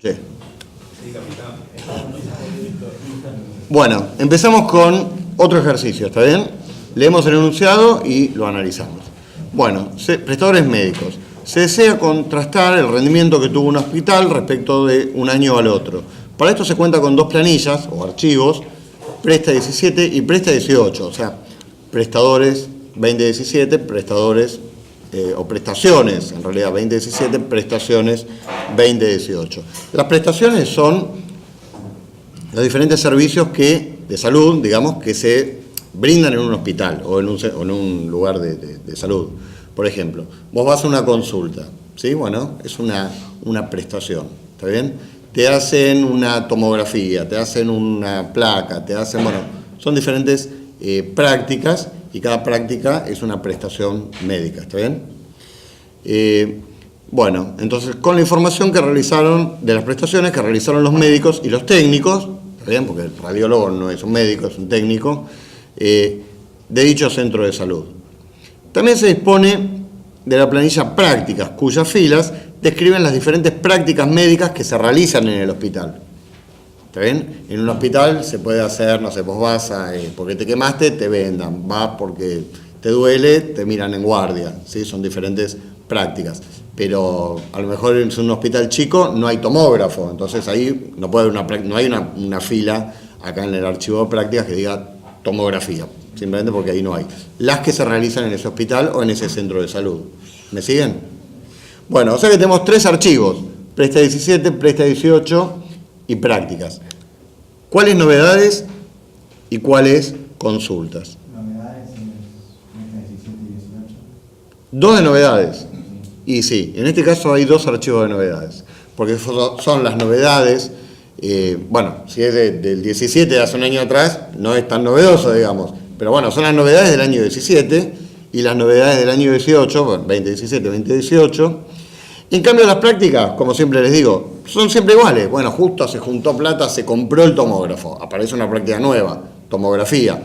Sí. Bueno, empezamos con otro ejercicio, ¿está bien? Leemos el enunciado y lo analizamos. Bueno, prestadores médicos. Se desea contrastar el rendimiento que tuvo un hospital respecto de un año al otro. Para esto se cuenta con dos planillas o archivos, Presta 17 y Presta 18, o sea, prestadores 2017, prestadores o prestaciones, en realidad 2017, prestaciones 2018. Las prestaciones son los diferentes servicios de salud, digamos, que se brindan en un hospital o en un lugar de salud. Por ejemplo, vos vas a una consulta, ¿sí? Bueno, es una prestación, ¿está bien? Te hacen una tomografía, te hacen una placa, bueno, son diferentes prácticas y cada práctica es una prestación médica, ¿está bien? Bueno, entonces con la información que realizaron de las prestaciones que realizaron los médicos y los técnicos, ¿está bien? Porque el radiólogo no es un médico, es un técnico, de dicho centro de salud. También se dispone de la planilla prácticas, cuyas filas describen las diferentes prácticas médicas que se realizan en el hospital. ¿Está bien? En un hospital se puede hacer, no sé, vos vas porque te quemaste, te vendan, vas porque te duele, te miran en guardia, ¿sí? Son diferentes prácticas. Pero a lo mejor en un hospital chico no hay tomógrafo, entonces ahí no hay una fila acá en el archivo de prácticas que diga tomografía, simplemente porque ahí no hay. Las que se realizan en ese hospital o en ese centro de salud. ¿Me siguen? Bueno, o sea que tenemos tres archivos, Presta 17, Presta 18 y prácticas. ¿Cuáles novedades y cuáles consultas? Novedades en Presta 17 y 18. Dos de novedades. Sí. Y sí, en este caso hay dos archivos de novedades, porque son las novedades, bueno, si es del 17 de hace un año atrás, no es tan novedoso, digamos, pero bueno, son las novedades del año 17 y las novedades del año 18, bueno, 2017, 2018. En cambio las prácticas, como siempre les digo, son siempre iguales. Bueno, justo se juntó plata, se compró el tomógrafo, aparece una práctica nueva, tomografía,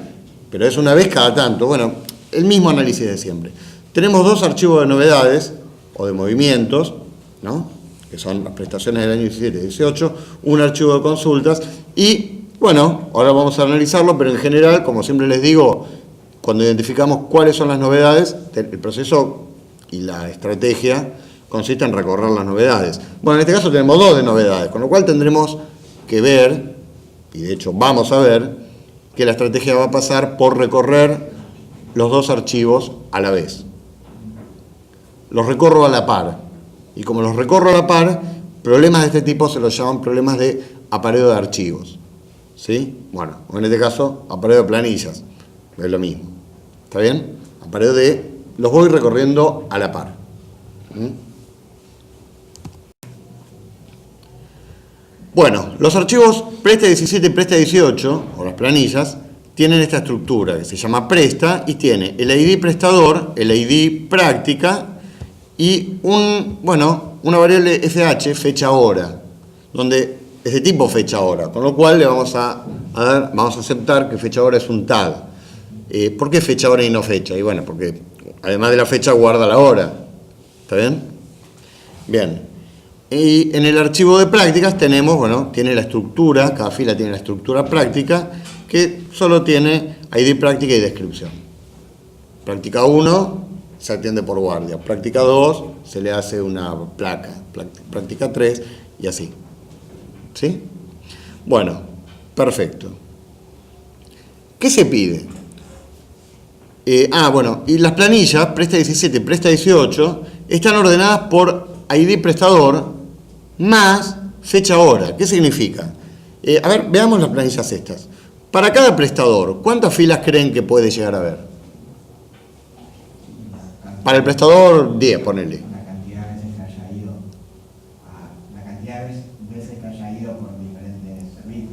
pero es una vez cada tanto. Bueno, el mismo análisis de siempre. Tenemos dos archivos de novedades o de movimientos, ¿no? Que son las prestaciones del año 17 y 18, un archivo de consultas y, bueno, ahora vamos a analizarlo, pero en general, como siempre les digo, cuando identificamos cuáles son las novedades, el proceso y la estrategia consiste en recorrer las novedades. Bueno, en este caso tenemos dos de novedades, con lo cual tendremos que ver, y de hecho vamos a ver, que la estrategia va a pasar por recorrer los dos archivos a la vez. Los recorro a la par. Y como los recorro a la par, problemas de este tipo se los llaman problemas de apareo de archivos. ¿Sí? Bueno, o en este caso, apareo de planillas. Es lo mismo. ¿Está bien? Apareo los voy recorriendo a la par. Bueno, los archivos Presta 17 y Presta 18, o las planillas, tienen esta estructura que se llama Presta y tiene el ID prestador, el ID práctica y una variable FH, fecha hora, donde es de tipo fecha hora, con lo cual le vamos a aceptar que fecha hora es un tag. ¿Por qué fecha hora y no fecha? Y bueno, porque además de la fecha guarda la hora. ¿Está bien? Bien. Y en el archivo de prácticas tenemos, tiene la estructura, cada fila tiene la estructura práctica, que solo tiene ID práctica y descripción. Práctica 1 se atiende por guardia, práctica 2 se le hace una placa, práctica 3 y así. ¿Sí? Bueno, perfecto. ¿Qué se pide? Y las planillas, Presta 17, Presta 18, están ordenadas por ID prestador más fecha hora. ¿Qué significa? Veamos las planillas estas. Para cada prestador, ¿cuántas filas creen que puede llegar a haber? Para el prestador, 10, ponele. La cantidad de veces que haya ido, la cantidad de veces que haya ido por diferentes servicios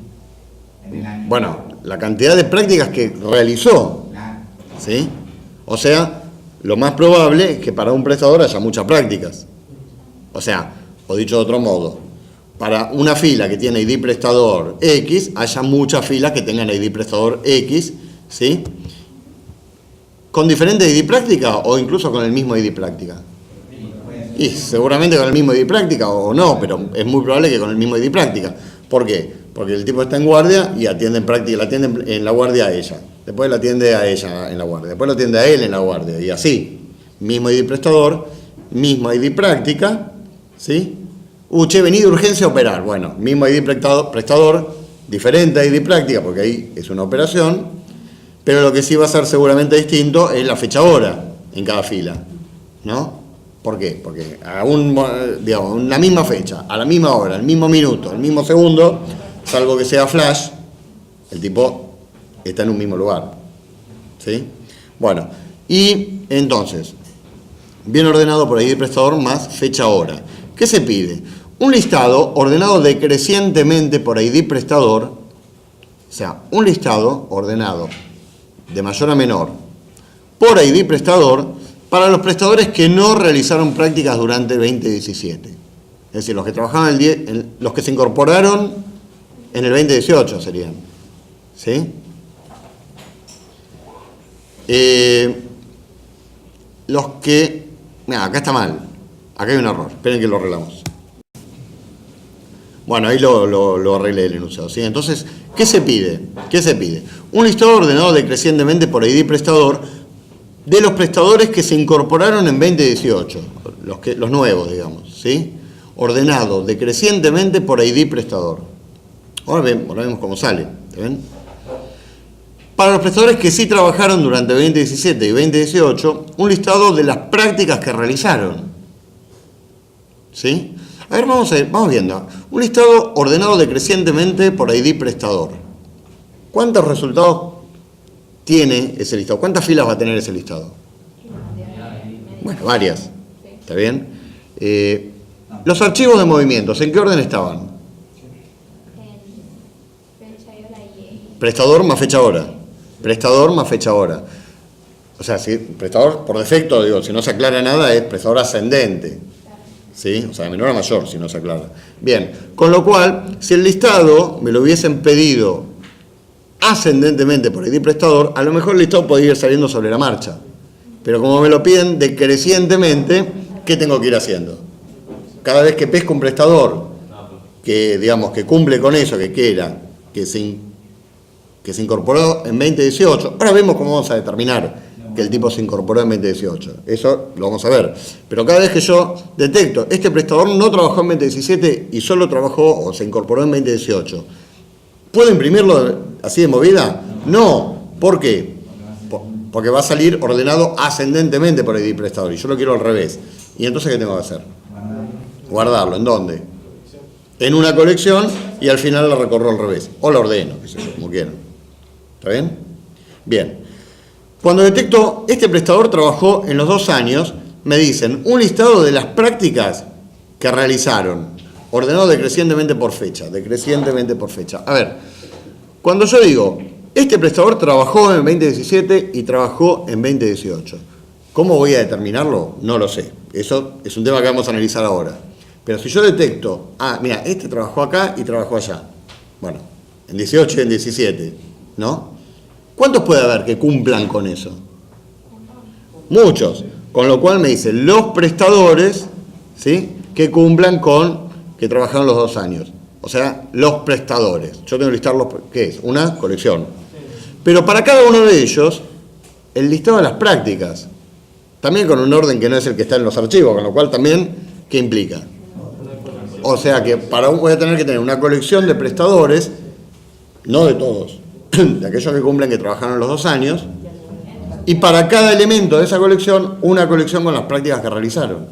en el año. Bueno, la cantidad de prácticas que realizó. Claro. ¿Sí? O sea, lo más probable es que para un prestador haya muchas prácticas. O sea, o dicho de otro modo, para una fila que tiene ID prestador X, haya muchas filas que tengan ID prestador X, ¿sí? ¿Con diferente ID práctica o incluso con el mismo ID práctica? Puede ser Y seguramente con el mismo ID práctica o no, pero es muy probable que con el mismo ID práctica. ¿Por qué? Porque el tipo está en guardia y atiende en práctica, la atiende en la guardia a ella. Después la atiende a ella en la guardia. Después lo atiende a él en la guardia. Y así. Mismo ID prestador, mismo ID práctica, ¿sí? Che, vení de urgencia a operar. Bueno, mismo ID prestador, diferente ID práctica, porque ahí es una operación, pero lo que sí va a ser seguramente distinto es la fecha hora en cada fila, ¿no? ¿Por qué? Porque digamos, en la misma fecha, a la misma hora, al mismo minuto, al mismo segundo, salvo que sea flash, el tipo está en un mismo lugar, ¿sí? Bueno, y entonces, bien ordenado por ID prestador más fecha hora. ¿Qué se pide? Un listado ordenado decrecientemente por ID prestador, o sea, un listado ordenado de mayor a menor por ID prestador para los prestadores que no realizaron prácticas durante el 2017. Es decir, los que trabajaban los que se incorporaron en el 2018 serían. ¿Sí? Los que... Mira, acá está mal. Acá hay un error. Esperen que lo arreglamos. Bueno, ahí lo arreglé el enunciado, ¿sí? Entonces, ¿qué se pide? ¿Qué se pide? Un listado ordenado decrecientemente por ID prestador de los prestadores que se incorporaron en 2018, los nuevos, digamos, ¿sí? Ordenado decrecientemente por ID prestador. Ahora vemos cómo sale, ¿ven? Para los prestadores que sí trabajaron durante 2017 y 2018, un listado de las prácticas que realizaron, ¿sí? A ver, vamos viendo. Un listado ordenado decrecientemente por ID prestador. ¿Cuántos resultados tiene ese listado? ¿Cuántas filas va a tener ese listado? Bueno, varias. ¿Está bien? Los archivos de movimientos, ¿en qué orden estaban? Prestador más fecha hora. Prestador más fecha hora. O sea, si prestador por defecto, digo, si no se aclara nada, es prestador ascendente. ¿Sí? O sea, de menor a mayor, si no se aclara. Bien, con lo cual, si el listado me lo hubiesen pedido ascendentemente por ID prestador, a lo mejor el listado podría ir saliendo sobre la marcha. Pero como me lo piden decrecientemente, ¿qué tengo que ir haciendo? Cada vez que pesco un prestador que, digamos, que cumple con eso, que se incorporó en 2018, ahora vemos cómo vamos a determinar que el tipo se incorporó en 2018. Eso lo vamos a ver. Pero cada vez que yo detecto, este prestador no trabajó en 2017 y solo trabajó o se incorporó en 2018, ¿puedo imprimirlo así de movida? No. ¿Por qué? Porque va a salir ordenado ascendentemente por ID prestador y yo lo quiero al revés. ¿Y entonces qué tengo que hacer? Guardarlo. ¿En dónde? En una colección y al final lo recorro al revés. O lo ordeno, qué sé yo, como quieran. ¿Está bien? Bien. Cuando detecto, este prestador trabajó en los 2 años, me dicen un listado de las prácticas que realizaron, ordenado decrecientemente por fecha, A ver, cuando yo digo, este prestador trabajó en 2017 y trabajó en 2018, ¿cómo voy a determinarlo? No lo sé. Eso es un tema que vamos a analizar ahora. Pero si yo detecto, mira, este trabajó acá y trabajó allá, bueno, en 18 y en 17, ¿no? ¿Cuántos puede haber que cumplan con eso? Muchos. Con lo cual me dice los prestadores, ¿sí?, que cumplan que trabajaron los 2 años. O sea, los prestadores. Yo tengo que listar ¿qué es? Una colección. Pero para cada uno de ellos, el listado de las prácticas. También con un orden que no es el que está en los archivos, con lo cual también, ¿qué implica? O sea que voy a tener que tener una colección de prestadores, no de todos, de aquellos que cumplen que trabajaron los 2 años, y para cada elemento de esa colección, una colección con las prácticas que realizaron.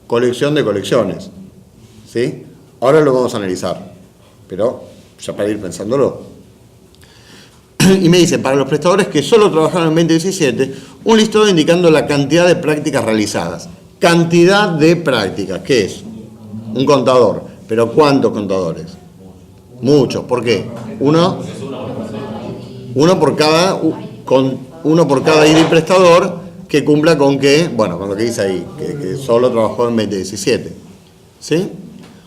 Colección de colecciones. ¿Sí? Ahora lo vamos a analizar, pero ya para ir pensándolo. Y me dice, para los prestadores que solo trabajaron en 2017, un listado indicando la cantidad de prácticas realizadas. Cantidad de prácticas, ¿qué es? Un contador. ¿Pero cuántos contadores? Muchos. ¿Por qué? Uno por cada ID prestador que cumpla con con lo que dice ahí, que solo trabajó en 2017. ¿Sí?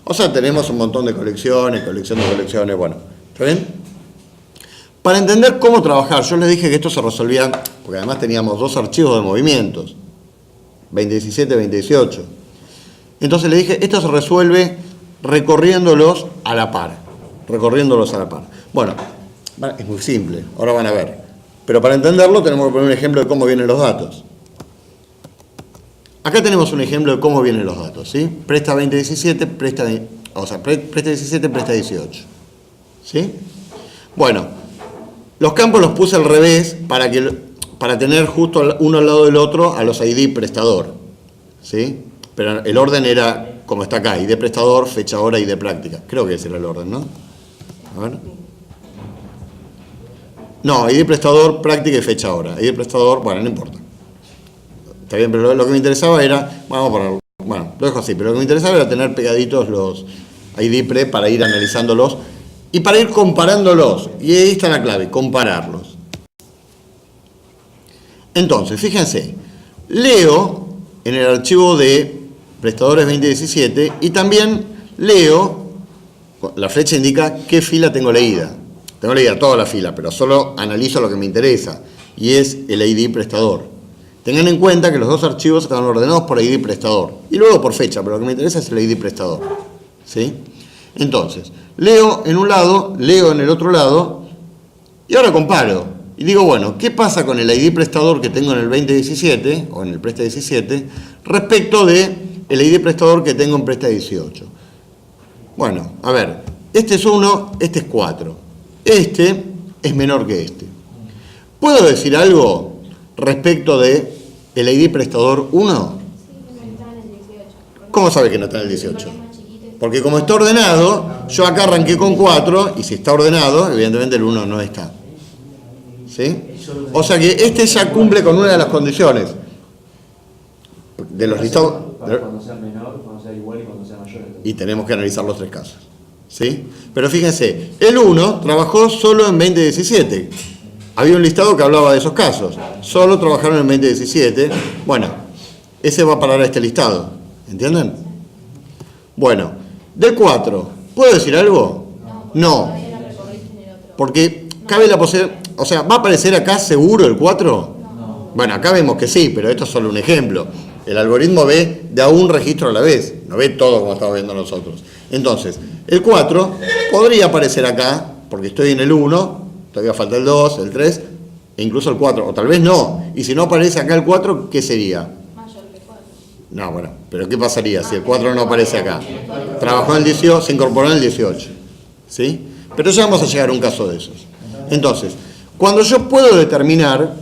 O sea, tenemos un montón de colección de colecciones, bueno. ¿Está bien? Para entender cómo trabajar, yo les dije que esto se resolvía, porque además teníamos 2 archivos de movimientos. 2017, 2018. Entonces le dije, esto se resuelve recorriéndolos a la par. Bueno, es muy simple, ahora van a ver. Pero para entenderlo tenemos que poner un ejemplo de cómo vienen los datos. Acá tenemos un ejemplo de cómo vienen los datos, ¿sí? Presta 2017, presta 17, presta 18. ¿Sí? Bueno, los campos los puse al revés para tener justo uno al lado del otro a los ID prestador. ¿Sí? Pero el orden era como está acá, ID prestador, fecha hora, ID práctica. Creo que ese era el orden, ¿no? A ver. No, ID prestador, práctica y fecha hora. ID prestador, bueno, no importa. Está bien, pero lo que me interesaba era, vamos a ponerlo, bueno, lo dejo así, pero lo que me interesaba era tener pegaditos los ID pre para ir analizándolos y para ir comparándolos. Y ahí está la clave, compararlos. Entonces, fíjense, leo en el archivo de prestadores 2017 y también leo, la flecha indica qué fila tengo leída. Tengo leída toda la fila, pero solo analizo lo que me interesa y es el ID prestador. Tengan en cuenta que los dos archivos están ordenados por ID prestador y luego por fecha, pero lo que me interesa es el ID prestador. ¿Sí? Entonces, leo en un lado, leo en el otro lado y ahora comparo. Y digo, bueno, ¿qué pasa con el ID prestador que tengo en el 2017 o en el Presta 17 respecto de el ID prestador que tengo en Presta 18? Bueno, a ver, este es 1, este es 4. Este es menor que este. ¿Puedo decir algo respecto de el ID prestador 1? ¿Cómo sabe que no está en el 18? Porque como está ordenado, yo acá arranqué con 4 y si está ordenado, evidentemente el 1 no está. ¿Sí? O sea que este ya cumple con una de las condiciones de los listados. Para cuando sea menor, cuando sea igual y cuando sea mayor. Y tenemos que analizar los tres casos. ¿Sí? Pero fíjense, el 1 trabajó solo en 2017. Había un listado que hablaba de esos casos. Solo trabajaron en 2017. Bueno, ese va a parar a este listado. ¿Entienden? Bueno, del 4, ¿puedo decir algo? No. Porque cabe la posibilidad. O sea, ¿va a aparecer acá seguro el 4? Bueno, acá vemos que sí, pero esto es solo un ejemplo. El algoritmo ve de a un registro a la vez. No ve todo como estamos viendo nosotros. Entonces, el 4 podría aparecer acá, porque estoy en el 1, todavía falta el 2, el 3, e incluso el 4, o tal vez no. Y si no aparece acá el 4, ¿qué sería? Mayor que 4. No, bueno, pero ¿qué pasaría si el 4 no aparece acá? Trabajó en el 18, se incorporó en el 18. ¿Sí? Pero ya vamos a llegar a un caso de esos. Entonces, cuando yo puedo determinar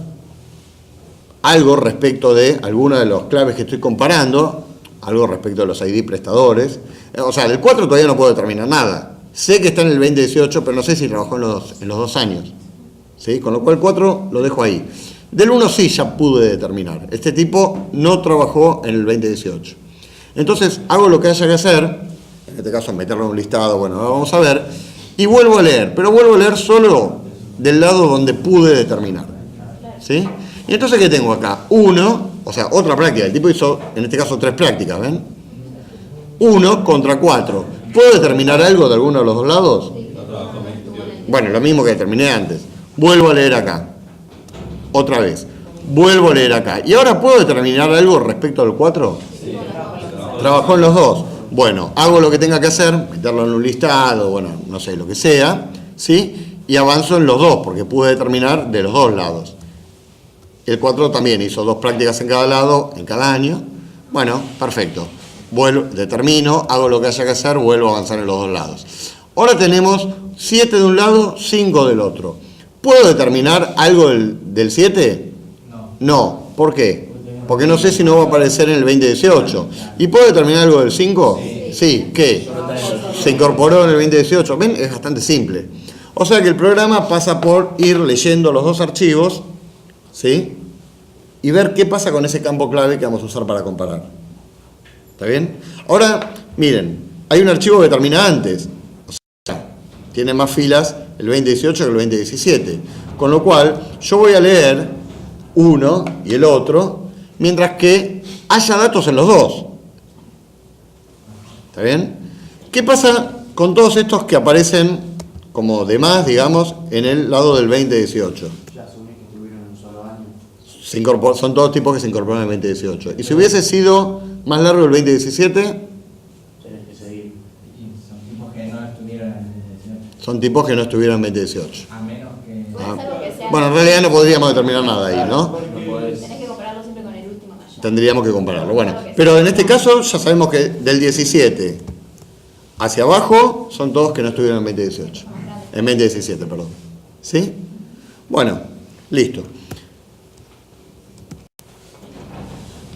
algo respecto de alguna de las claves que estoy comparando, algo respecto de los ID prestadores, o sea, del 4 todavía no puedo determinar nada. Sé que está en el 2018, pero no sé si trabajó en los 2 años. ¿Sí? Con lo cual el 4 lo dejo ahí. Del 1 sí ya pude determinar. Este tipo no trabajó en el 2018. Entonces hago lo que haya que hacer, en este caso meterlo en un listado, bueno, vamos a ver, y vuelvo a leer, pero vuelvo a leer solo del lado donde pude determinar. ¿Sí? Y entonces, ¿qué tengo acá? 1, o sea, otra práctica. El tipo hizo, en este caso, 3 prácticas, ¿ven? 1 contra 4. ¿Puedo determinar algo de alguno de los dos lados? Bueno, lo mismo que determiné antes. Vuelvo a leer acá. Otra vez. Vuelvo a leer acá. ¿Y ahora puedo determinar algo respecto al 4? Sí. Trabajó en los dos. Bueno, hago lo que tenga que hacer, meterlo en un listado, bueno, no sé, lo que sea, ¿sí? Y avanzo en los dos, porque pude determinar de los dos lados. El 4 también hizo 2 prácticas en cada lado, en cada año. Bueno, perfecto. Vuelvo, determino, hago lo que haya que hacer, vuelvo a avanzar en los dos lados. Ahora tenemos 7 de un lado, 5 del otro. ¿Puedo determinar algo del 7? No. ¿Por qué? Porque no sé si no va a aparecer en el 2018. ¿Y puedo determinar algo del 5? Sí. ¿Qué? Se incorporó en el 2018. ¿Ven? Es bastante simple. O sea que el programa pasa por ir leyendo los dos archivos, ¿sí? Y ver qué pasa con ese campo clave que vamos a usar para comparar. ¿Está bien? Ahora, miren, hay un archivo que termina antes. O sea, tiene más filas el 2018 que el 2017. Con lo cual, yo voy a leer uno y el otro, mientras que haya datos en los dos. ¿Está bien? ¿Qué pasa con todos estos que aparecen como de más, digamos, en el lado del 2018? Ya asumí que estuvieron en un solo año. son todos tipos que se incorporan en el 2018. Y si hubiese sido más largo el 2017, Tenés que seguir. Son tipos que no estuvieron en el 2018. son tipos que no estuvieron en 2018. A menos que... Puede ser lo que sea. Bueno, en realidad no podríamos determinar nada ahí, ¿no? No podés. Tenés que compararlo siempre con el último que haya. Tendríamos que compararlo. Bueno, pero en este caso ya sabemos que del 17 hacia abajo son todos que no estuvieron en 2018. En 2017, perdón. ¿Sí? Bueno, listo.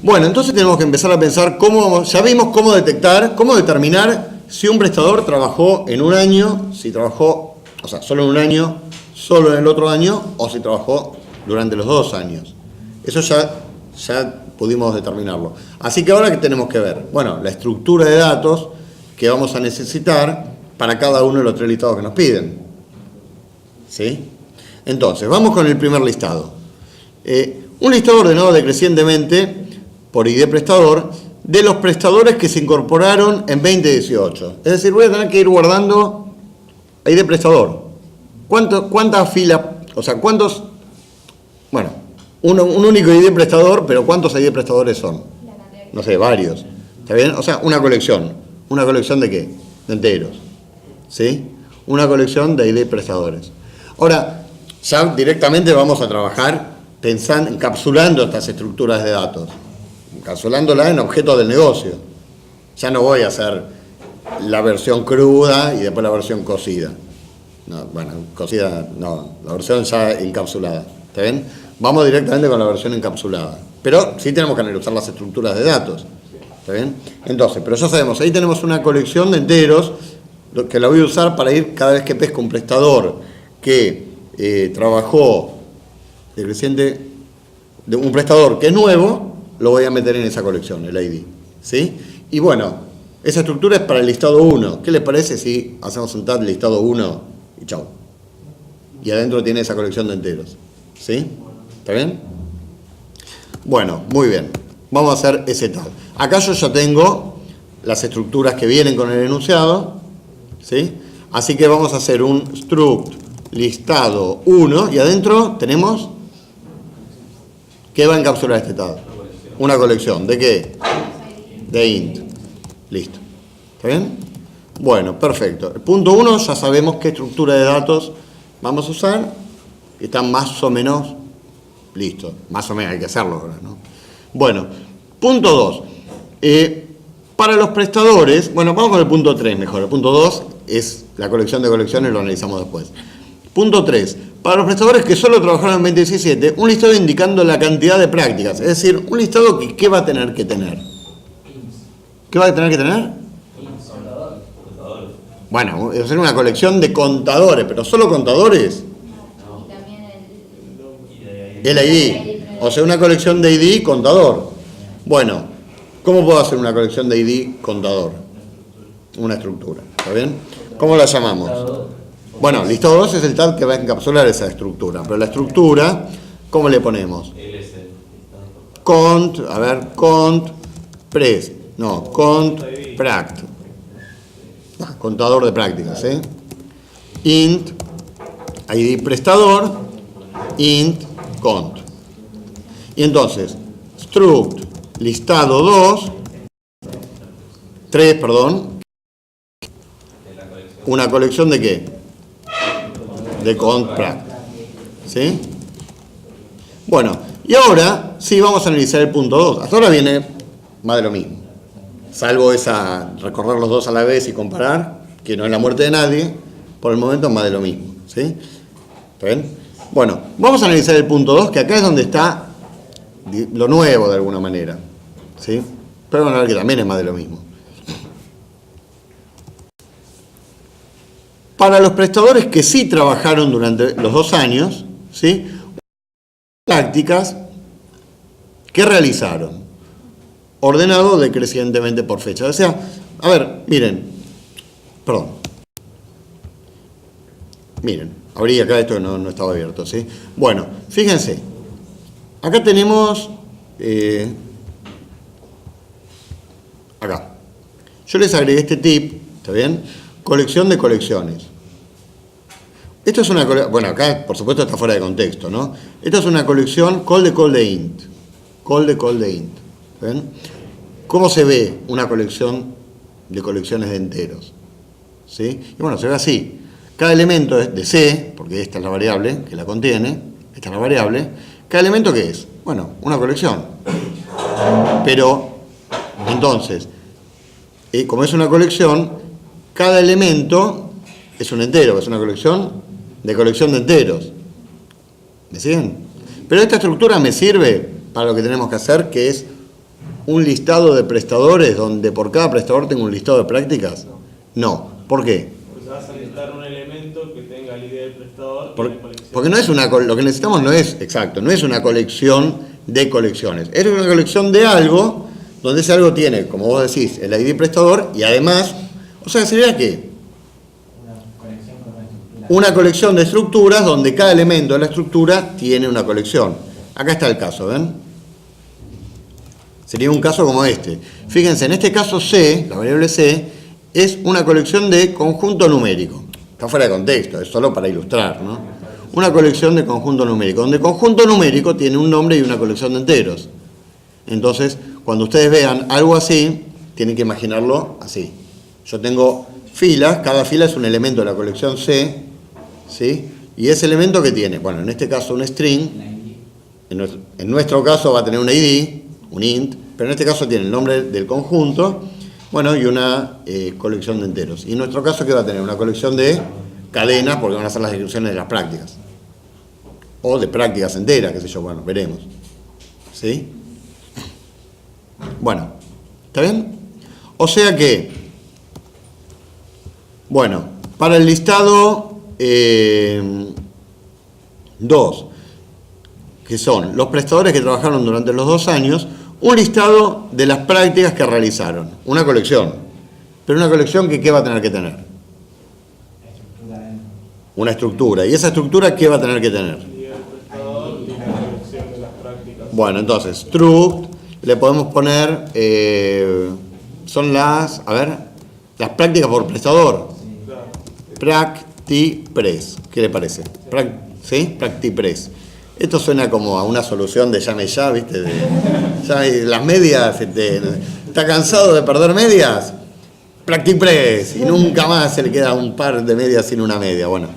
Bueno, entonces tenemos que empezar a pensar ya vimos cómo detectar, cómo determinar si un prestador trabajó en un año, si trabajó, o sea, solo en un año, solo en el otro año, o si trabajó durante los 2 años. Eso ya pudimos determinarlo. Así que ahora, ¿qué tenemos que ver? Bueno, la estructura de datos que vamos a necesitar para cada uno de los 3 listados que nos piden. ¿Sí? Entonces, vamos con el primer listado. Un listado ordenado decrecientemente por ID prestador de los prestadores que se incorporaron en 2018. Es decir, voy a tener que ir guardando ID prestador. ¿Cuántas filas? O sea, ¿cuántos? Bueno, un único ID prestador, pero ¿cuántos ID prestadores son? No sé, varios. ¿Está bien? O sea, una colección. ¿Una colección de qué? De enteros. ¿Sí? Una colección de ID prestadores. Ahora, ya directamente vamos a trabajar encapsulando estas estructuras de datos. Encapsulándolas en objetos del negocio. Ya no voy a hacer la versión cruda y después la versión cocida. No, bueno, cocida no, la versión ya encapsulada. ¿Está bien? Vamos directamente con la versión encapsulada. Pero sí tenemos que analizar las estructuras de datos. ¿Está bien? Entonces, pero ya sabemos, ahí tenemos una colección de enteros que la voy a usar para ir cada vez que pesco un prestador que trabajó decreciente, de un prestador que es nuevo, lo voy a meter en esa colección, el ID. ¿Sí? Y bueno, esa estructura es para el listado 1. ¿Qué les parece si hacemos un tab listado 1 y chau? Y adentro tiene esa colección de enteros. ¿Sí? ¿Está bien? Bueno, muy bien. Vamos a hacer ese tab. Acá yo ya tengo las estructuras que vienen con el enunciado. ¿Sí? Así que vamos a hacer un struct listado 1 y adentro tenemos... ¿Qué va a encapsular este tab? Una colección. ¿De qué? De int. Listo. ¿Está bien? Bueno, perfecto. El punto 1 ya sabemos qué estructura de datos vamos a usar. Está más o menos listo. Más o menos hay que hacerlo ahora, ¿no? Bueno, punto 2. Para los prestadores, bueno, vamos con el punto 3 mejor. El punto 2 es la colección de colecciones, lo analizamos después. Punto 3. Para los prestadores que solo trabajaron en 2017, un listado indicando la cantidad de prácticas. Es decir, un listado que ¿qué va a tener que tener? ¿Qué va a tener que tener? Bueno, es una colección de contadores, pero ¿solo contadores? Y también El ID. O sea, una colección de ID contador. Bueno, ¿cómo puedo hacer una colección de ID contador? Una estructura, ¿está bien? ¿Cómo la llamamos? Bueno, listado 2 es el tab que va a encapsular esa estructura, pero la estructura, ¿cómo le ponemos? Cont, a ver, cont, pres, no, cont, pract. Contador de prácticas, ¿eh? Int, ID prestador, int, cont. Y entonces, struct, listado 2, 3, perdón, una colección de qué? De cont pract. ¿Sí? Bueno, y ahora sí vamos a analizar el punto 2. Hasta ahora viene más de lo mismo. Salvo esa, recorrer los dos a la vez y comparar, que no es la muerte de nadie, por el momento más de lo mismo. ¿Sí? ¿Está bien? Bueno, vamos a analizar el punto 2, que acá es donde está lo nuevo de alguna manera. ¿Sí? Pero van a ver que también es más de lo mismo. Para los prestadores que sí trabajaron durante los 2 años, ¿sí? Prácticas que realizaron, ordenado decrecientemente por fecha. O sea, a ver, miren, abrí acá esto que no estaba abierto, ¿sí? Bueno, fíjense, acá tenemos, acá, yo les agregué este tip, ¿está bien? Colección de colecciones. Esto es una colección, bueno, acá por supuesto está fuera de contexto, ¿no? Esto es una colección call de int. Call de int. ¿Ven? ¿Cómo se ve una colección de colecciones de enteros? ¿Sí? Y bueno, se ve así. Cada elemento es de C, porque esta es la variable que la contiene, esta es la variable. ¿Cada elemento qué es? Bueno, una colección. Pero, entonces, como es una colección, cada elemento es un entero, es una colección de enteros. ¿Me siguen? Pero esta estructura me sirve para lo que tenemos que hacer, que es un listado de prestadores donde por cada prestador tengo un listado de prácticas. No. ¿Por qué? Porque vas a necesitar un elemento que tenga el ID del prestador y la colección. Porque no es lo que necesitamos no es, exacto, no es una colección de colecciones. Es una colección de algo donde ese algo tiene, como vos decís, el ID prestador y además, o sea, sería que una colección de estructuras donde cada elemento de la estructura tiene una colección. Acá está el caso, ¿ven? Sería un caso como este. Fíjense, en este caso C, la variable C, es una colección de conjunto numérico. Está fuera de contexto, es solo para ilustrar, ¿no? Una colección de conjunto numérico, donde conjunto numérico tiene un nombre y una colección de enteros. Entonces, cuando ustedes vean algo así, tienen que imaginarlo así. Yo tengo filas, cada fila es un elemento de la colección C, ¿sí? Y ese elemento que tiene, bueno, en este caso un string, en nuestro caso va a tener un ID, un int, pero en este caso tiene el nombre del conjunto, bueno, y una colección de enteros. Y en nuestro caso, ¿qué va a tener? Una colección de cadenas, porque van a ser las descripciones de las prácticas. O de prácticas enteras, qué sé yo, bueno, veremos. ¿Sí? Bueno, ¿está bien? O sea que, bueno, para el listado 2, que son los prestadores que trabajaron durante los 2 años, un listado de las prácticas que realizaron, una colección, pero una colección que ¿qué va a tener que tener? Una estructura, y esa estructura ¿qué va a tener que tener? Bueno, entonces, struct, le podemos poner, son las, a ver, las prácticas por prestador, practipres, ¿qué le parece? ¿Sí? Practipres. Esto suena como a una solución de llame ya, ¿viste? Las medias, ¿está cansado de perder medias? Practipres, y nunca más se le queda un par de medias sin una media. Bueno,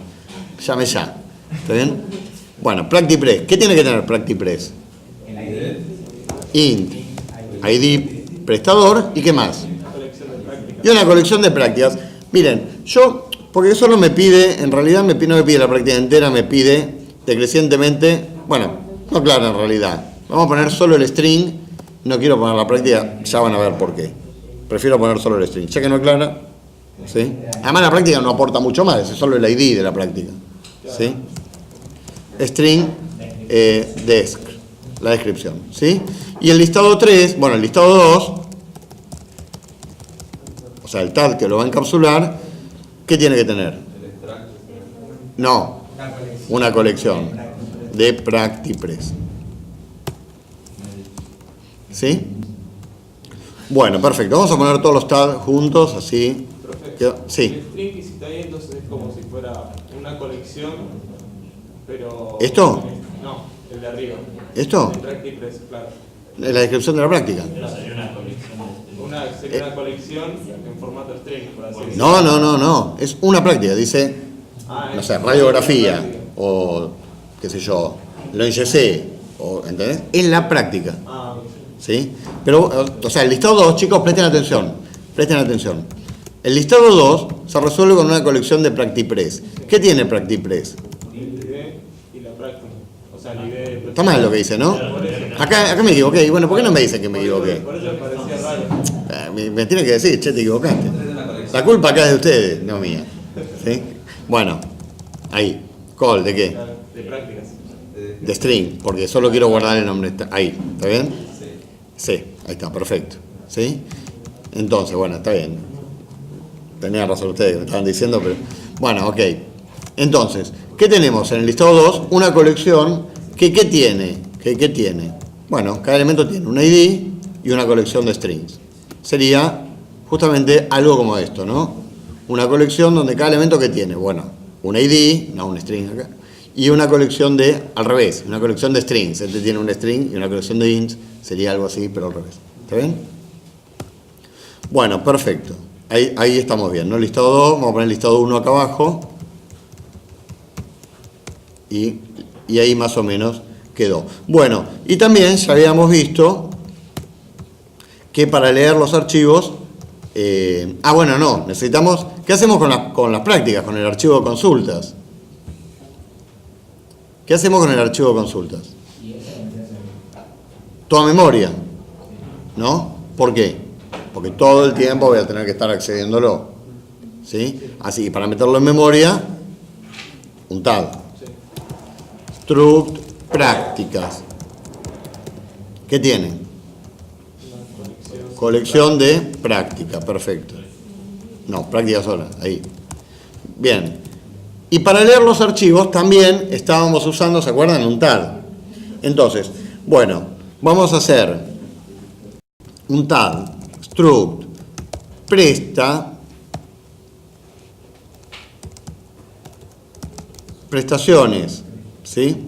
llame ya. ¿Está bien? Bueno, Practipres. ¿Qué tiene que tener Practipres? Int, ID prestador, ¿y qué más? Y una colección de prácticas. Miren, yo, porque eso no me pide, en realidad no me pide la práctica entera, me pide decrecientemente, bueno, no claro en realidad. Vamos a poner solo el string, no quiero poner la práctica, ya van a ver por qué. Prefiero poner solo el string, ya que no es clara, ¿sí? Además la práctica no aporta mucho más, es solo el ID de la práctica, ¿sí? String, desc, la descripción, ¿sí? Y el listado 3, bueno, el listado 2, o sea, el tag que lo va a encapsular, ¿qué tiene que tener? No, una colección de Practipres. ¿Sí? Bueno, perfecto. Vamos a poner todos los tags juntos, así. Sí. El string que está ahí entonces es como si fuera una colección, pero... ¿Esto? No, el de arriba. ¿Esto? El Practipres, claro. La descripción de la práctica. Sería una colección en formato string, por así decirlo. No. Es una práctica. Dice, no sé, radiografía, o qué sé yo, lo IGC, o, ¿entendés? En la práctica. ¿Sí? Pero, o sea, el listado 2, chicos, presten atención. El listado 2 se resuelve con una colección de Practipres. ¿Qué tiene Practipres? El ID y la práctica. O sea, el ID... Está mal lo que dice, ¿no? Acá me equivoqué. Y bueno, ¿por qué no me dicen que me equivoqué? Por eso me parecía raro. Me tiene que decir, che, te equivocaste. La culpa acá es de ustedes, no mía. ¿Sí? Bueno, ahí. Call, ¿de qué? De prácticas. De string, porque solo quiero guardar el nombre. Ahí, ¿está bien? Sí, ahí está, perfecto. ¿Sí? Entonces, bueno, está bien. Tenían razón ustedes que me estaban diciendo, pero... Bueno, ok. Entonces, ¿qué tenemos en el listado 2? Una colección que ¿qué tiene? ¿Qué tiene? Bueno, cada elemento tiene un ID y una colección de strings. Sería justamente algo como esto, ¿no? Una colección donde cada elemento que tiene, bueno, un ID, no un string acá, y una colección de, al revés, una colección de strings. Este tiene un string y una colección de ints, sería algo así, pero al revés. ¿Está bien? Bueno, perfecto. Ahí estamos bien, ¿no? Listado 2, vamos a poner listado 1 acá abajo. Y ahí más o menos quedó. Bueno, y también ya habíamos visto que para leer los archivos, bueno, no, necesitamos, ¿qué hacemos con las prácticas, con el archivo de consultas? ¿Qué hacemos con el archivo de consultas? Toda memoria, ¿no? ¿Por qué? Porque todo el tiempo voy a tener que estar accediéndolo, ¿sí? Así, para meterlo en memoria, un tab. Struct prácticas. ¿Qué tienen? Colección de práctica, perfecto. No, práctica sola, ahí. Bien. Y para leer los archivos también estábamos usando, ¿se acuerdan? Un tab. Entonces, bueno, vamos a hacer un tab, struct, presta, prestaciones, ¿sí?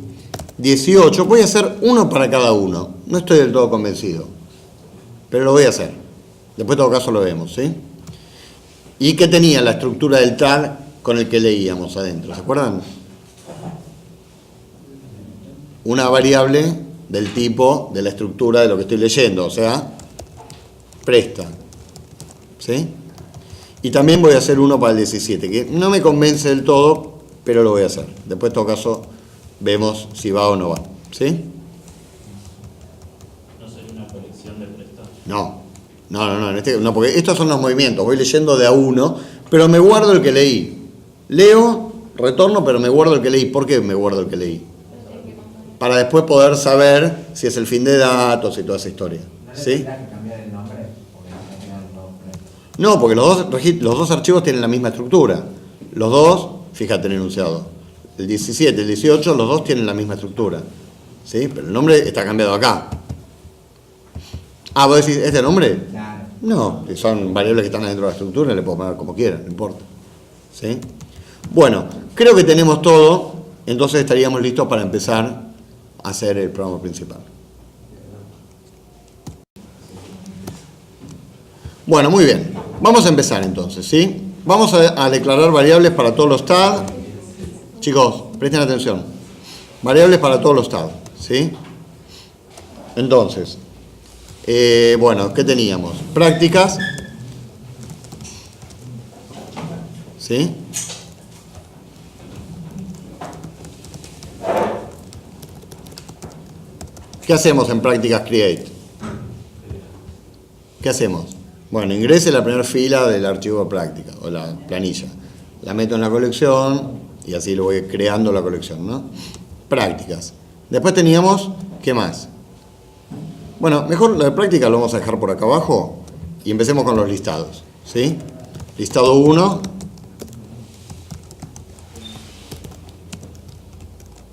18, voy a hacer uno para cada uno. No estoy del todo convencido, pero lo voy a hacer. Después en todo caso lo vemos, ¿sí? ¿Y qué tenía la estructura del tag con el que leíamos adentro? ¿Se acuerdan? Una variable del tipo de la estructura de lo que estoy leyendo, o sea, presta, ¿sí? Y también voy a hacer uno para el 17, que no me convence del todo, pero lo voy a hacer. Después en todo caso vemos si va o no va, ¿sí? ¿No sería una colección de prestados? No, no, porque estos son los movimientos, voy leyendo de a uno, pero me guardo el que leí. Leo, retorno, pero me guardo el que leí. ¿Por qué me guardo el que leí? Para después poder saber si es el fin de datos y toda esa historia, ¿sí? ¿Necesitas que cambiar el nombre? Porque no se quedan todos prestos. No, porque los dos archivos tienen la misma estructura. Los dos, fíjate en el enunciado, el 17 y el 18, los dos tienen la misma estructura, ¿sí? Pero el nombre está cambiado acá. Ah, ¿vos decís este nombre? Claro. No, que son variables que están dentro de la estructura, le puedo poner como quiera, no importa, ¿sí? Bueno, creo que tenemos todo, entonces estaríamos listos para empezar a hacer el programa principal. Bueno, muy bien. Vamos a empezar entonces, ¿sí? Vamos a declarar variables para todos los tab. Chicos, presten atención. Variables para todos los tab, ¿sí? Entonces, bueno, ¿qué teníamos? Prácticas. ¿Sí? ¿Qué hacemos en prácticas create? ¿Qué hacemos? Bueno, ingrese la primera fila del archivo de práctica o la planilla. La meto en la colección y así lo voy creando la colección, ¿no? Prácticas. Después teníamos, ¿qué más? Bueno, mejor la de práctica lo vamos a dejar por acá abajo y empecemos con los listados, ¿sí? Listado 1.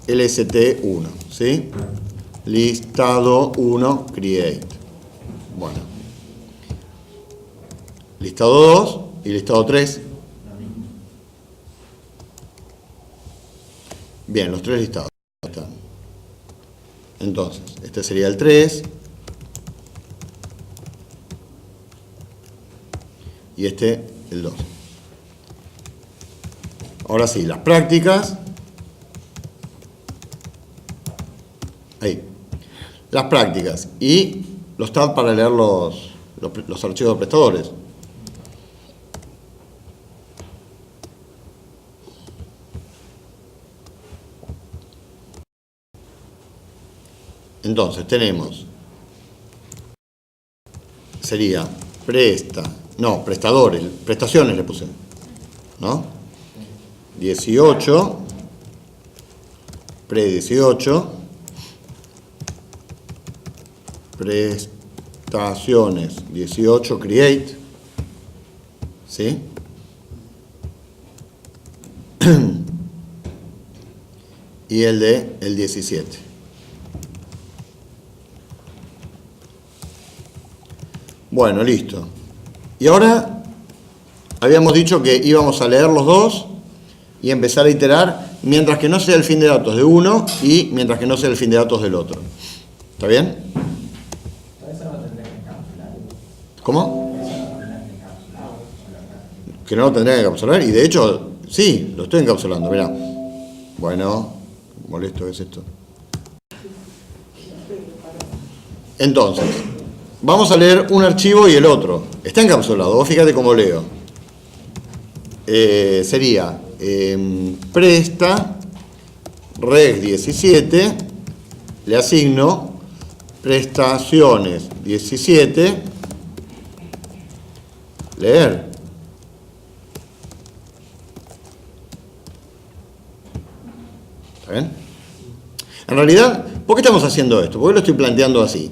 LST1, ¿sí? Listado 1, create. Bueno. Listado 2 y listado 3. Bien, los tres listados están. Entonces, este sería el 3. Y este, el 2. Ahora sí, las prácticas. Ahí. Las prácticas. Y los tabs para leer los archivos de prestadores. Entonces tenemos, sería prestadores, prestaciones le puse, ¿no? 18, pre-18, prestaciones, 18, create, ¿sí? Y el 17. Bueno, listo. Y ahora habíamos dicho que íbamos a leer los dos y empezar a iterar mientras que no sea el fin de datos de uno y mientras que no sea el fin de datos del otro. ¿Está bien? Eso no tendría que encapsular. ¿Cómo? Eso no tendría que encapsular. Que no lo tendría que encapsular, y de hecho, sí, lo estoy encapsulando, mirá. Bueno, molesto, ¿qué es esto? Entonces, vamos a leer un archivo y el otro. Está encapsulado, vos fíjate cómo leo. Sería presta reg 17, le asigno prestaciones 17, leer. ¿Está bien? En realidad, ¿por qué estamos haciendo esto? ¿Por qué lo estoy planteando así?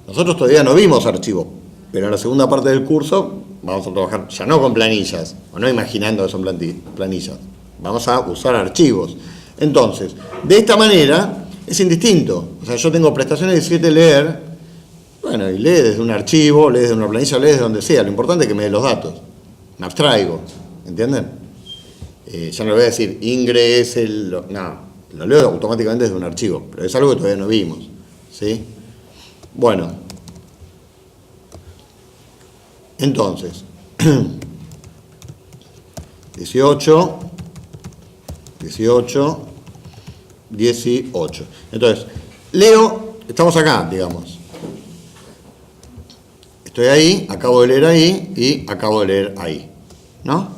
Nosotros todavía no vimos archivos, pero en la segunda parte del curso vamos a trabajar ya no con planillas, o no imaginando que son planillas, vamos a usar archivos. Entonces, de esta manera es indistinto. O sea, yo tengo prestaciones 17 leer, bueno, y lee desde un archivo, lee desde una planilla, lee desde donde sea. Lo importante es que me dé los datos. Me abstraigo, ¿entienden? Ya no le voy a decir ingrese, no, lo leo automáticamente desde un archivo, pero es algo que todavía no vimos, ¿sí? Bueno, entonces, 18. Entonces, leo, estamos acá, digamos. Estoy ahí, acabo de leer ahí y acabo de leer ahí, ¿no?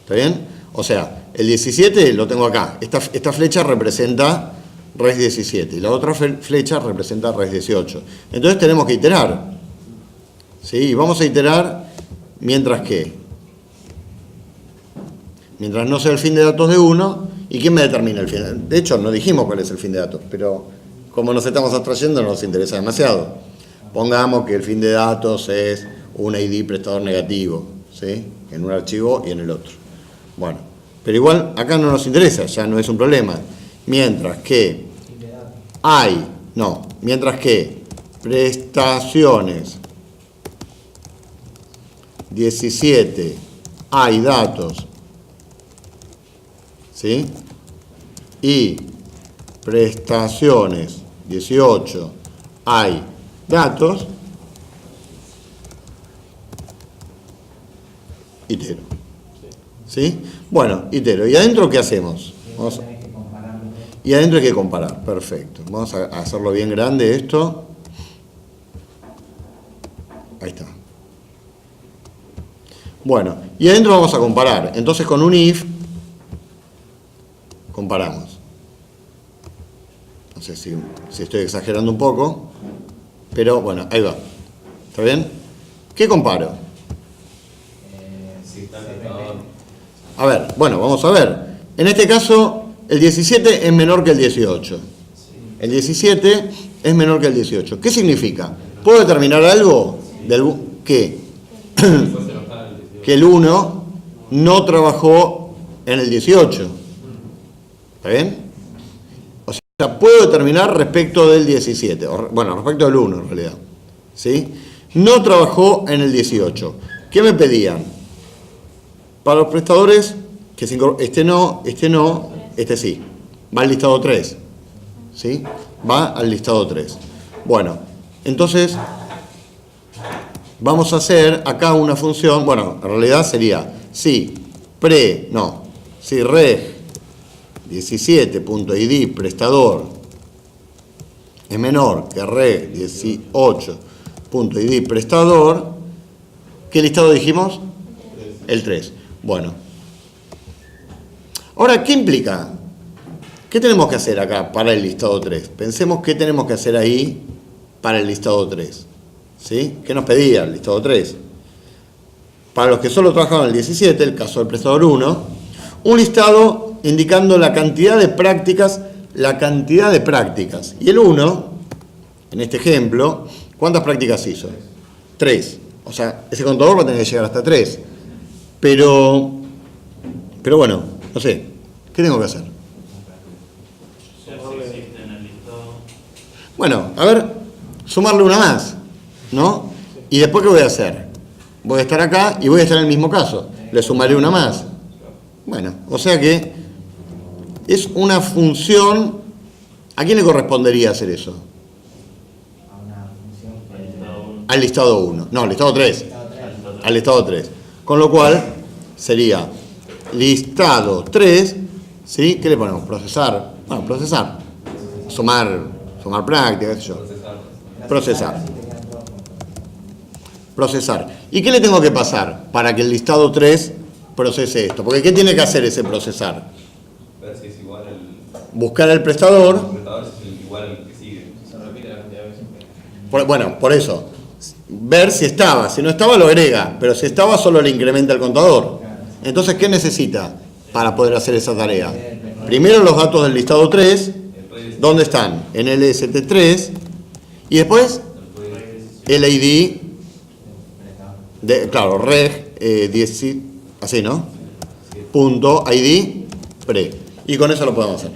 ¿Está bien? O sea, el 17 lo tengo acá. Esta flecha representa res 17 y la otra flecha representa res 18. Entonces tenemos que iterar. ¿Sí? Y vamos a iterar mientras no sea el fin de datos de uno. ¿Y quién me determina el fin de datos? De hecho, no dijimos cuál es el fin de datos, pero como nos estamos abstrayendo no nos interesa demasiado. Pongamos que el fin de datos es un ID prestador negativo, ¿sí? En un archivo y en el otro. Bueno, pero igual acá no nos interesa, ya no es un problema. Mientras que prestaciones 17 hay datos, ¿sí? Y prestaciones 18 hay datos, itero. ¿Sí? Bueno, itero. ¿Y adentro qué hacemos? Vamos a... Y adentro hay que comparar, perfecto. Vamos a hacerlo bien grande esto. Ahí está. Bueno, y adentro vamos a comparar. Entonces con un if comparamos. No sé si estoy exagerando un poco, pero bueno, ahí va. ¿Está bien? ¿Qué comparo? A ver, bueno, vamos a ver. En este caso, el 17 es menor que el 18. El 17 es menor que el 18. ¿Qué significa? ¿Puedo determinar algo? ¿Qué? Que el 1 no trabajó en el 18. ¿Está bien? O sea, puedo determinar respecto del 17. Bueno, respecto del 1 en realidad. ¿Sí? No trabajó en el 18. ¿Qué me pedían? Para los prestadores, que este no, este sí. Va al listado 3. ¿Sí? Va al listado 3. Bueno, entonces vamos a hacer acá una función, bueno, en realidad sería si reg 17.id prestador es menor que reg 18.id prestador, ¿qué listado dijimos? El 3. Bueno. Ahora, ¿qué implica? ¿Qué tenemos que hacer acá para el listado 3? Pensemos qué tenemos que hacer ahí para el listado 3. ¿Sí? ¿Qué nos pedía el listado 3? Para los que solo trabajaban el 17, el caso del prestador 1, un listado indicando la cantidad de prácticas. Y el 1, en este ejemplo, ¿cuántas prácticas hizo? 3. O sea, ese contador va a tener que llegar hasta 3. Pero bueno, no sé, ¿qué tengo que hacer? Bueno, a ver, sumarle una más, ¿no? ¿Y después qué voy a hacer? Voy a estar acá y voy a estar en el mismo caso. Le sumaré una más. Bueno, o sea que es una función. ¿A quién le correspondería hacer eso? A una función Al listado 1. Al listado 1. No, al listado 3. Estado 3. Al listado 3. Con lo cual sería listado 3, ¿sí? ¿Qué le ponemos? Procesar. Bueno, procesar. Sumar práctica, qué sé yo. Procesar. Procesar. ¿Y qué le tengo que pasar para que el listado 3 procese esto? Porque ¿qué tiene que hacer ese procesar? Ver si es igual al Buscar al prestador. completador, si es igual al que sigue. Se repite la cantidad de veces. Bueno, por eso. Ver si estaba. Si no estaba, lo agrega. Pero si estaba, solo le incrementa el contador. Entonces, ¿qué necesita para poder hacer esa tarea? Primero los datos del listado 3. ¿Dónde están? En el ST3. Y después, el ID. Claro, reg 10, así, ¿no? Punto ID pre. Y con eso lo podemos hacer.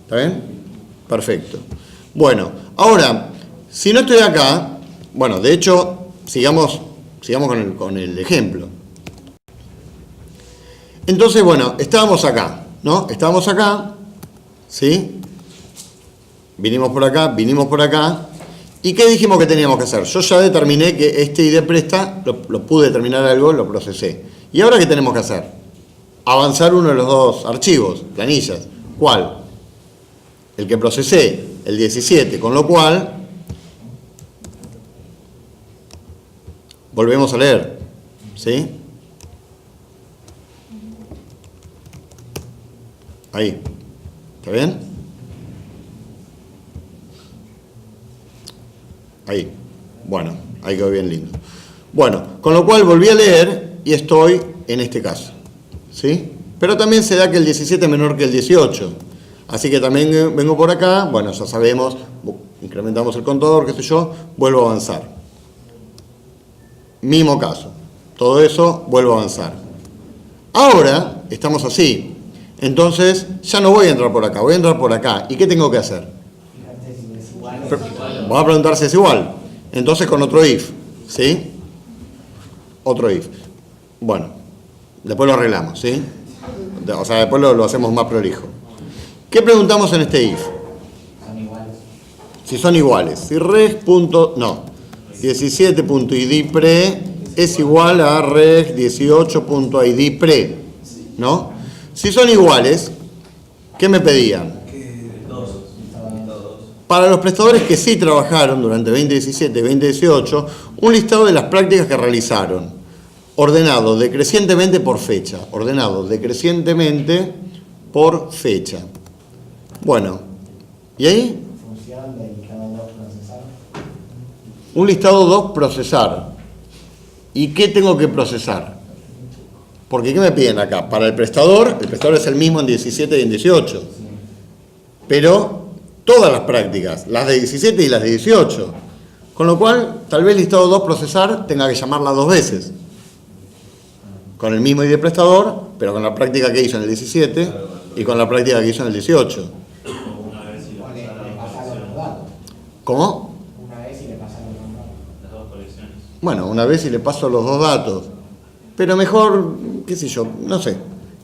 ¿Está bien? Perfecto. Bueno, ahora, si no estoy acá, bueno, de hecho, sigamos con el ejemplo. Entonces, bueno, estábamos acá, ¿no? Estábamos acá, ¿sí? Vinimos por acá. ¿Y qué dijimos que teníamos que hacer? Yo ya determiné que este ID presta, lo pude determinar algo, lo procesé. ¿Y ahora qué tenemos que hacer? Avanzar uno de los dos archivos, planillas. ¿Cuál? El que procesé, el 17, con lo cual volvemos a leer, ¿sí? Ahí, ¿está bien? Ahí, bueno, ahí quedó bien lindo. Bueno, con lo cual volví a leer y estoy en este caso, ¿sí? Pero también se da que el 17 es menor que el 18. Así que también vengo por acá, bueno, ya sabemos, incrementamos el contador, qué sé yo, vuelvo a avanzar. Mismo caso, todo eso, vuelvo a avanzar. Ahora estamos así, entonces ya no voy a entrar por acá, voy a entrar por acá. ¿Y qué tengo que hacer? Fíjate si es igual. Vamos a preguntar si es igual. Entonces con otro if, ¿sí? Otro if. Bueno, después lo arreglamos, ¿sí? O sea, después lo hacemos más prolijo. ¿Qué preguntamos en este if? Son iguales. Si son iguales. Si reg. No. 17.id pre es igual a reg 18.id pre. ¿No? Si son iguales, ¿qué me pedían? Para los prestadores que sí trabajaron durante 2017 y 2018, un listado de las prácticas que realizaron, ordenado decrecientemente por fecha. Ordenado decrecientemente por fecha. Bueno, ¿y ahí? Función del listado 2 procesar. Un listado 2 procesar. ¿Y qué tengo que procesar? Porque ¿qué me piden acá? Para el prestador es el mismo en 17 y en 18. Pero todas las prácticas, las de 17 y las de 18. Con lo cual, tal vez listado 2 procesar tenga que llamarla 2 veces. Con el mismo ID prestador, pero con la práctica que hizo en el 17 y con la práctica que hizo en el 18. Una vez y O le le pasaron los datos. ¿Cómo? Una vez y le pasaron los datos. las dos colecciones. Bueno, una vez y le paso los dos datos. Pero mejor, qué sé yo, no sé.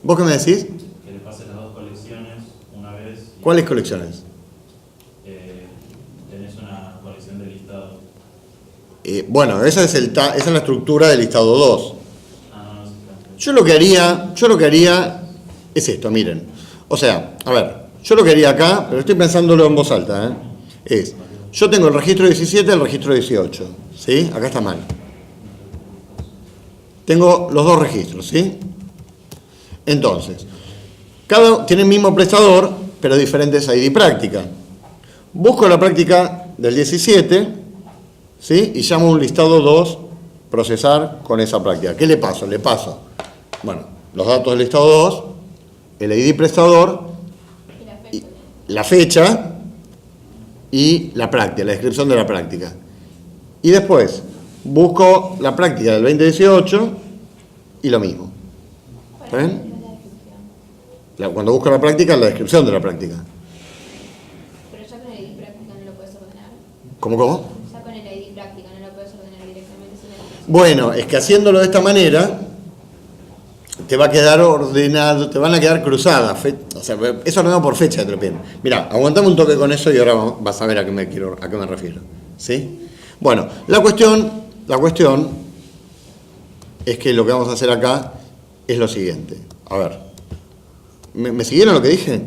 ¿Vos qué me decís? Que le pase las dos colecciones una vez. y, ¿Cuáles colecciones? Tenés una colección de listado. Bueno, esa es la estructura del listado 2. Ah, no, no sé. Yo lo que haría es esto, miren. O sea, a ver, yo lo que haría acá, pero estoy pensándolo en voz alta, es, yo tengo el registro 17 y el registro 18, ¿sí? Acá está mal. Tengo los dos registros, ¿sí? Entonces, cada tiene el mismo prestador, pero diferentes ID práctica. Busco la práctica del 17, ¿sí? Y llamo un listado 2, procesar con esa práctica. ¿Qué le paso? Le paso, bueno, los datos del listado 2, el ID prestador, y la fecha y la práctica, la descripción de la práctica. Y después busco la práctica del 2018 y lo mismo. ¿Está bien? Cuando busco la práctica, la descripción de la práctica. Pero ya con el ID práctica no lo puedes ordenar. ¿Cómo? Ya con el ID práctica no lo puedes ordenar directamente sin el. Bueno, es que haciéndolo de esta manera, te va a quedar ordenado, te van a quedar cruzadas. O sea, es ordenado por fecha, te lo piden. Mirá, aguantame un toque con eso y ahora vas a ver a qué me refiero. ¿Sí? Bueno, la cuestión es que lo que vamos a hacer acá es lo siguiente. A ver, ¿me siguieron lo que dije?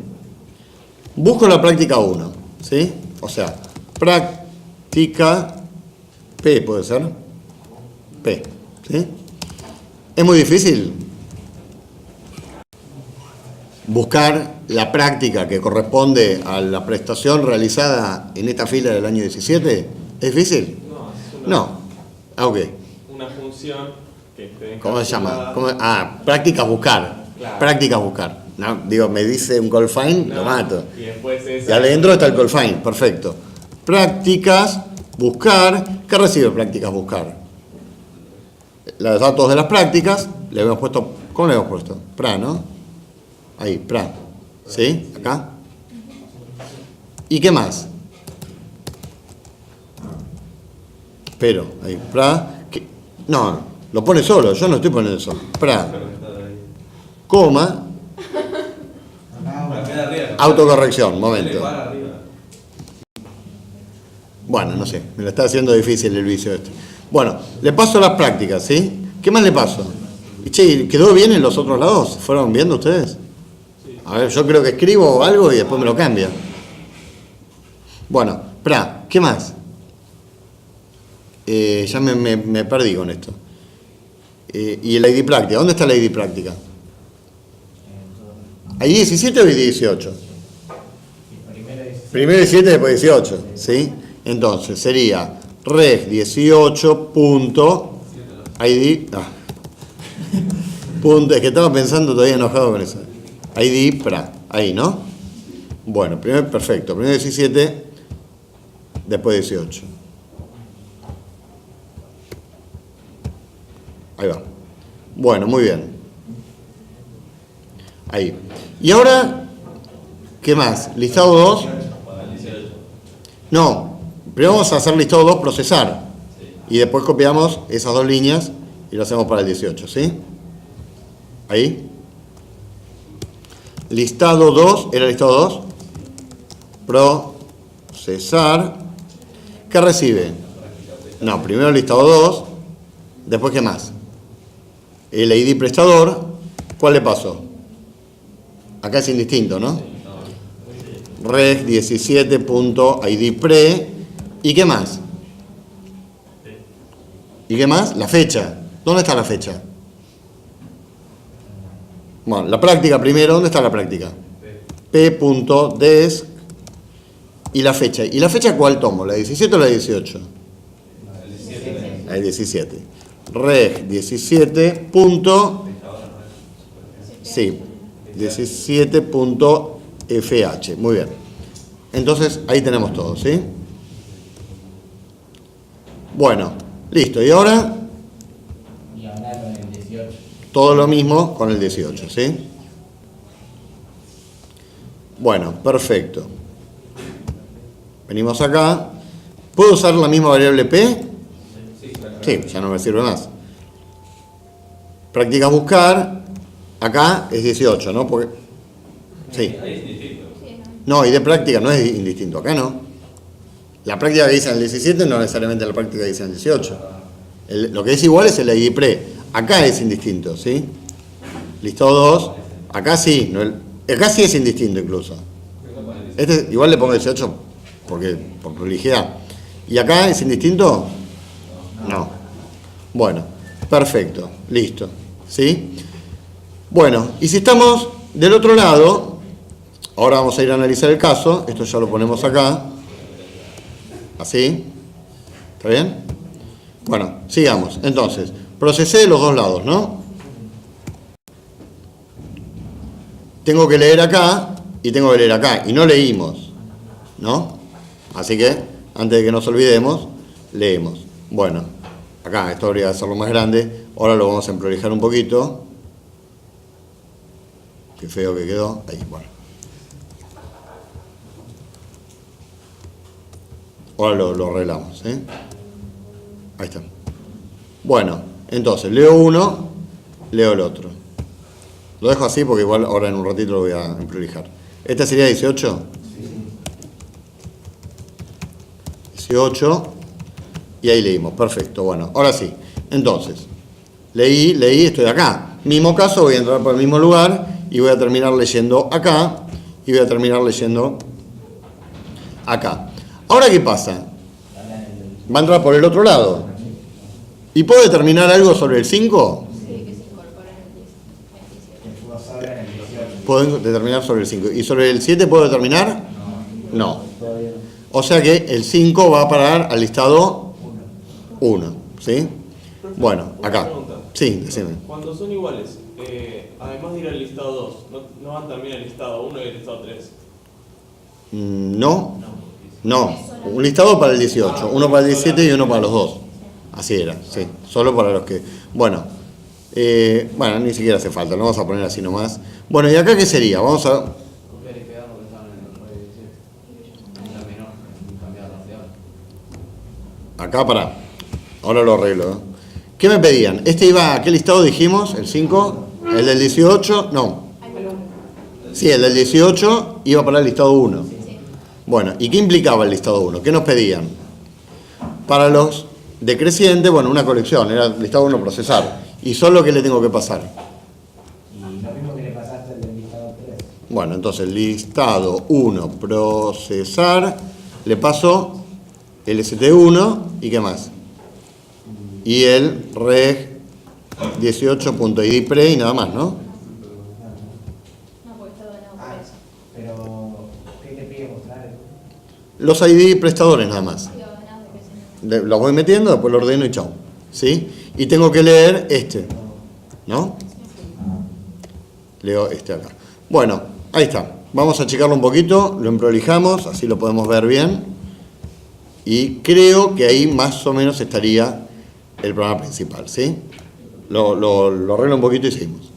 Busco la práctica 1, ¿sí? O sea, práctica P, ¿puede ser? P, ¿sí? ¿Es muy difícil buscar la práctica que corresponde a la prestación realizada en esta fila del año 17? ¿Es difícil? No, es No. Ah, ok. una función que esté ¿Cómo se llama? encapsulada. Prácticas buscar. Claro. Prácticas buscar. No, digo, me dice un call find, No, lo mato. Y después Y adentro está el call find, perfecto. Prácticas buscar. ¿Qué recibe prácticas buscar? Los datos de las prácticas, le hemos puesto, ¿cómo le hemos puesto? Pra, ¿no? Ahí, pra. ¿Sí? Acá. ¿Y qué más? Pero, ahí, pra. No, lo pone solo, yo no estoy poniendo eso. Pra, coma, autocorrección, momento. Bueno, no sé, me lo está haciendo difícil el vicio este. Bueno, le paso las prácticas, ¿sí? ¿Qué más le paso? Y che, ¿quedó bien en los otros lados? ¿Fueron viendo ustedes? A ver, yo creo que escribo algo y después me lo cambia. Bueno, pra, ¿qué más? Ya me perdí con esto. Y el ID práctica, ¿dónde está la ID práctica? ¿ID 17 o ID 18? Primero 17, después 18, ¿sí? Entonces sería reg 18 punto ID. Punto, es que estaba pensando todavía enojado con eso. ID pra, ahí, ¿no? Bueno, primero, perfecto. Primero 17, después 18. Ahí va. Bueno, muy bien. Ahí. Y ahora, ¿qué más? Listado 2. No, primero vamos a hacer listado 2, procesar. Y después copiamos esas dos líneas y lo hacemos para el 18, ¿sí? Ahí. Listado 2, ¿era listado 2? Procesar. ¿Qué recibe? No, primero listado 2, después ¿qué más? El ID prestador, ¿cuál le pasó? Acá es indistinto, ¿no? Reg 17.id pre. ¿Y qué más? ¿Y qué más? La fecha. ¿Dónde está la fecha? Bueno, la práctica primero. ¿Dónde está la práctica? P.desc. ¿Y la fecha? ¿Y la fecha cuál tomo? ¿La 17 o la 18? La 17. Reg 17. Sí, 17.fh. Muy bien. Entonces, ahí tenemos todo, ¿sí? Bueno, listo. Y ahora, Y ahora con el 18. todo lo mismo con el 18, ¿sí? Bueno, perfecto. Venimos acá. ¿Puedo usar la misma variable P? Sí, ya no me sirve más. Prácticas buscar. Acá es 18, ¿no? Porque, sí. No, y de práctica no es indistinto. Acá no. La práctica que dice en el 17 no necesariamente la práctica que dice en el 18. Lo que es igual es el ID pre. Acá es indistinto, ¿sí? Listado 2. Acá sí. Acá sí es indistinto incluso. Este igual le pongo 18 porque por prolijidad. ¿Y acá es indistinto? No. Bueno, perfecto. Listo. ¿Sí? Bueno, y si estamos del otro lado, ahora vamos a ir a analizar el caso. Esto ya lo ponemos acá. Así. ¿Está bien? Bueno, sigamos. Entonces, procesé de los dos lados, ¿no? Tengo que leer acá y tengo que leer acá. Y no leímos, ¿no? Así que, antes de que nos olvidemos, leemos. Bueno, acá esto habría de hacerlo más grande. Ahora lo vamos a emprolijar un poquito. Qué feo que quedó. Ahí, bueno. Ahora lo arreglamos, ¿eh? Ahí está. Bueno, entonces leo uno, leo el otro. Lo dejo así porque igual ahora en un ratito lo voy a emprolijar. ¿Esta sería 18? 18. Y ahí leímos, perfecto. Bueno, ahora sí. Entonces, leí, estoy acá. Mismo caso, voy a entrar por el mismo lugar y voy a terminar leyendo acá y voy a terminar leyendo acá. Ahora, ¿qué pasa? Va a entrar por el otro lado. ¿Y puedo determinar algo sobre el 5? Sí, que se incorpora en el 17. Estuvo solo en el 18. Puedo determinar sobre el 5. ¿Y sobre el 7 puedo determinar? No. O sea que el 5 va a parar al listado 1. ¿Sí? Bueno, Una acá. pregunta. Sí, decime. Cuando son iguales, además de ir al listado 2, ¿no van también al listado 1 y al listado 3? No. No. Un listado para el 18. Uno para el 17 y uno para los dos. Así era, sí. Solo para los que... Bueno. Bueno, ni siquiera hace falta. Lo vamos a poner así nomás. Bueno, ¿y acá qué sería? Vamos a... Copiar y pegar lo que estaban en el código 17. En la menor, cambiar la ciudad. Acá para. Ahora lo arreglo. ¿Eh? ¿Qué me pedían? ¿Este iba a qué listado dijimos? ¿El 5? ¿El del 18? No. Sí, el del 18 iba para el listado 1. Bueno, ¿y qué implicaba el listado 1? ¿Qué nos pedían? Para los decrecientes, bueno, una colección, era el listado 1 procesar. ¿Y solo qué le tengo que pasar? Y lo mismo que le pasaste al del listado 3. Bueno, entonces listado 1 procesar, le paso el ST1 y qué más. Y el reg 18.id pre y nada más, ¿no? No, porque está donado por eso. Pero, ¿qué te pide mostrar? Los ID prestadores nada más. Sí, donados de PC. Los voy metiendo, después lo ordeno y chao. ¿Sí? Y tengo que leer este, ¿no? Leo este acá. Bueno, ahí está. Vamos a checarlo un poquito, lo emprolijamos, así lo podemos ver bien. Y creo que ahí más o menos estaría el programa principal, ¿sí? Lo arreglo un poquito y seguimos.